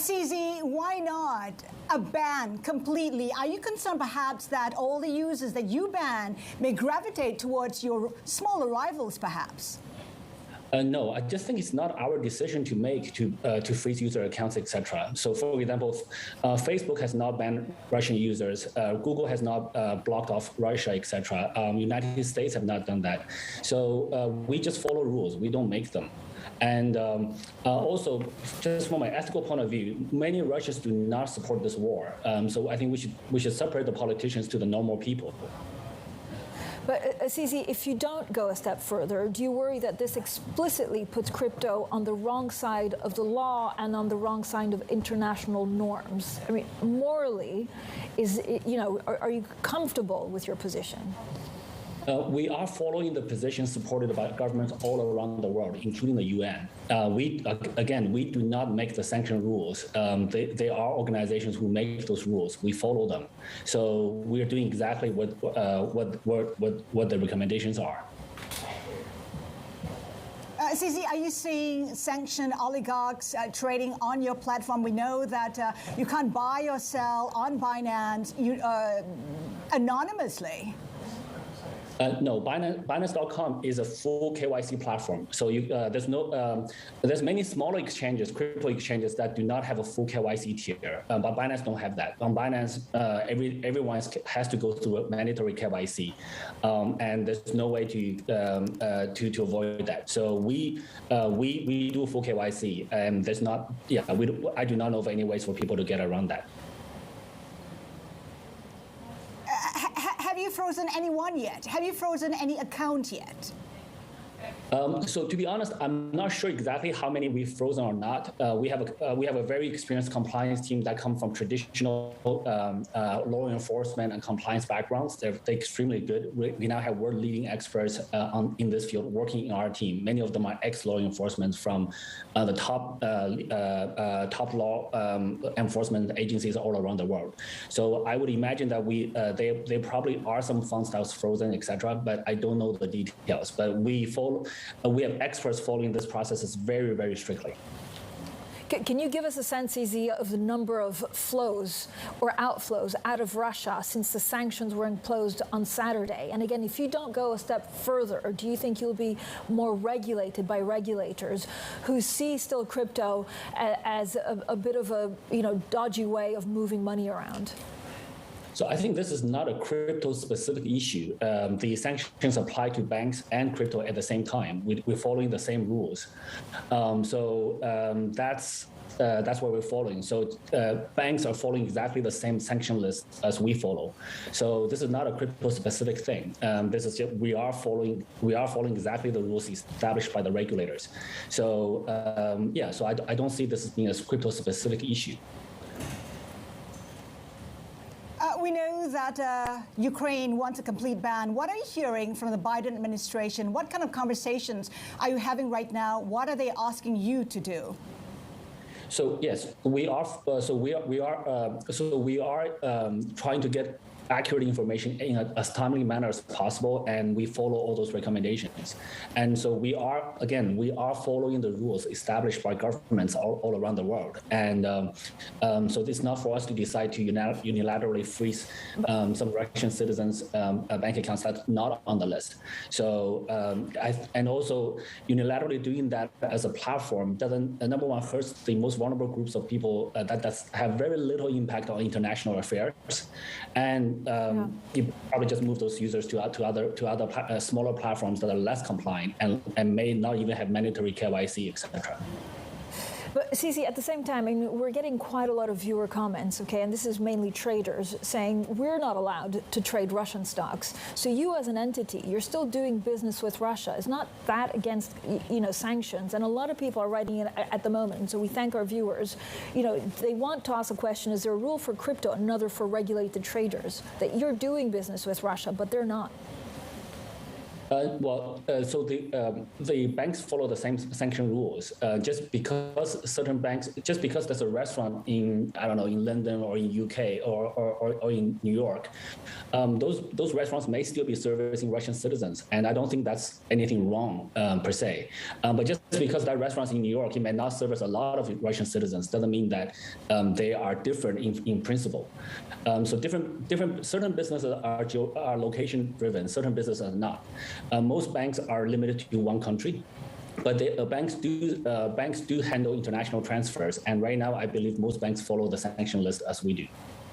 CZ, why not a ban completely? Are you concerned perhaps that all the users that you ban may gravitate towards your smaller rivals perhaps? No, I just think it's not our decision to make to freeze user accounts, etc. So, for example, Facebook has not banned Russian users. Google has not blocked off Russia, etc. United States have not done that. So we just follow rules. We don't make them. And also, just from an ethical point of view, many Russians do not support this war. So I think we should separate the politicians to the normal people. But CZ, if you don't go a step further, do you worry that this explicitly puts crypto on the wrong side of the law and on the wrong side of international norms? I mean, morally, are you comfortable with your position? We are following the position supported by governments all around the world, including the UN. We do not make the sanction rules. They are organizations who make those rules. We follow them. So we are doing exactly what the recommendations are. CZ, are you seeing sanctioned oligarchs trading on your platform? We know that you can't buy or sell on Binance anonymously. No, Binance.com is a full KYC platform. So there's many smaller exchanges, crypto exchanges that do not have a full KYC tier, but Binance don't have that. On Binance, everyone has to go through a mandatory KYC, and there's no way to avoid that. So we do full KYC, and there's not. I do not know of any ways for people to get around that. Have you frozen anyone yet? Have you frozen any account yet? So to be honest, I'm not sure exactly how many we've frozen or not. We have a very experienced compliance team that come from traditional law enforcement and compliance backgrounds. They're extremely good. We now have world-leading experts in this field working in our team. Many of them are ex-law enforcement from the top law enforcement agencies all around the world. So I would imagine that there probably are some funds that was frozen, etc. But I don't know the details. But we have experts following this process very, very strictly. Can you give us a sense, CZ, of the number of flows or outflows out of Russia since the sanctions were imposed on Saturday? And again, if you don't go a step further, do you think you'll be more regulated by regulators who see still crypto as a bit of a dodgy way of moving money around? So I think this is not a crypto-specific issue. The sanctions apply to banks and crypto at the same time. We're following the same rules. That's what we're following. So banks are following exactly the same sanction list as we follow. So this is not a crypto-specific thing. This is just we are following exactly the rules established by the regulators. So so I don't see this as being a crypto-specific issue. We know that Ukraine wants a complete ban. What are you hearing from the Biden administration? What kind of conversations are you having right now? What are they asking you to do? So yes, we are. We are trying to get accurate information in as timely manner as possible, and we follow all those recommendations. And so we are following the rules established by governments all around the world. And so it's not for us to decide to unilaterally freeze some Russian citizens' bank accounts that's not on the list. So and also unilaterally doing that as a platform doesn't, number one, hurts the most vulnerable groups of people that have very little impact on international affairs, and you probably just move those users to other smaller platforms that are less compliant and may not even have mandatory KYC, etc. But CZ, at the same time, I mean, we're getting quite a lot of viewer comments, okay, and this is mainly traders saying we're not allowed to trade Russian stocks. So you as an entity, you're still doing business with Russia. Is not that against, sanctions? And a lot of people are writing in at the moment, and so we thank our viewers. They want to ask a question, is there a rule for crypto, another for regulated traders, that you're doing business with Russia, but they're not? So the banks follow the same sanction rules. Just because there's a restaurant in, I don't know, in London or in UK or in New York, those restaurants may still be servicing Russian citizens, and I don't think that's anything wrong per se. But just because that restaurant's in New York, it may not service a lot of Russian citizens, doesn't mean that they are different in principle. So certain businesses are location driven, certain businesses are not. Most banks are limited to one country, but banks do handle international transfers. And right now, I believe most banks follow the sanction list as we do.